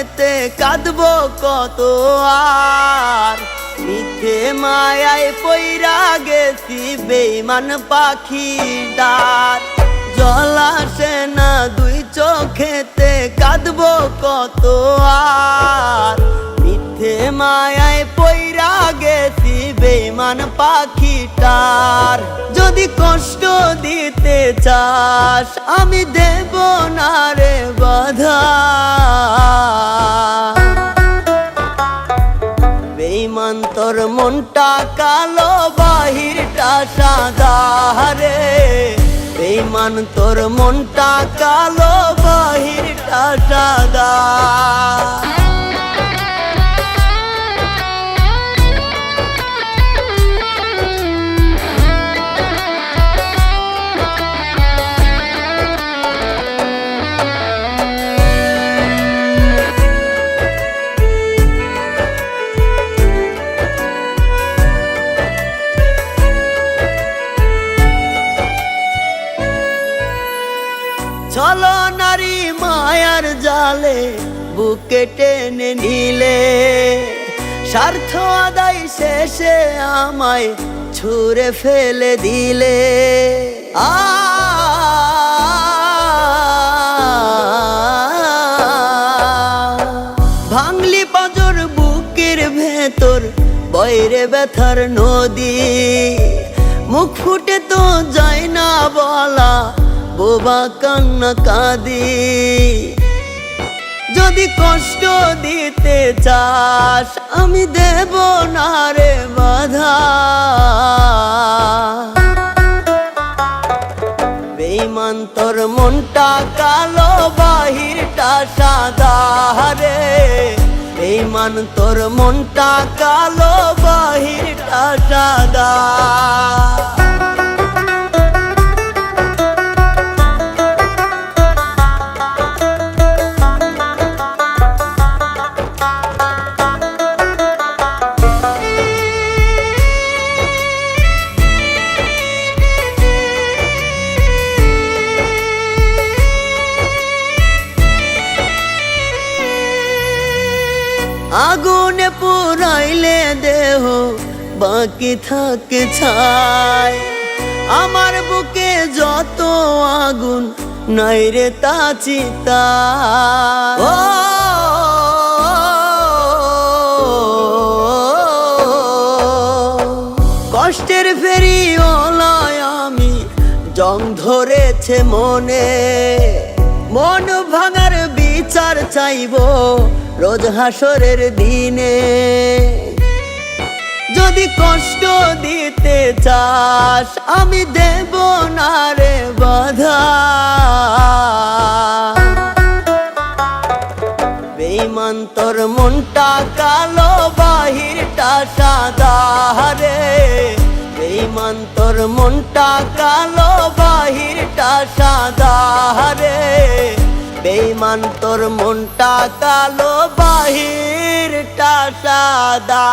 চোখেতে কাঁদবো কত আর, মিথ্যে মায়ায় পইরা গেছি বেঈমান পাখির ডাক। জল আসে না দুই চোখেতে কাঁদবো কত আর, মিথ্যে মায়ায় পইরা গেছি বেঈমান পাখিটার। যদি কষ্ট দিতে চাস আমি দেব না রে বাধা, বেঈমান তোর মনটা কালো বাহিরটা সাদা রে, বেঈমান তোর মনটা কালো বাহিরটা সাদা। চলো নারী মায়ার জালে বুকে টেনে নিলে, স্বার্থ আদায় শেষে আমায় ছুঁড়ে ফেলে দিলে। ভাঙলি পাঁজর বুকের ভেতর বয়রে ব্যথার নদী, মুখ ফুটে তো যায় না বলা বোবা কান্না কাঁদি। যদি কষ্ট দিতে চাস আমি দেব না রে বাধা, বেঈমান তোর মনটা কালো বাহিরটা সাদা রে, বেঈমান তোর মনটা কালো বাহিরটা সাদা। আগুনে পুরাইলে দেহ বাকি থাকে ছাই, আমার বুকে যত আগুন নাই রে তা চিতা। কষ্টের ফেরিওয়ালায় আমি জং ধরেছে মনে, মন ভাঙার বিচার চাইবো রোজ হাসরের দিনে। যদি কষ্ট দিতে চাস আমি দেব না রে বাধা, বেঈমান তোর মনটা কালো বাহিরটা সাদা রে, বেঈমান তোর মনটা কালো বাহিরটা সাদা রে, বেঈমান তোর মনটা কালো বাহিরটা সাদা।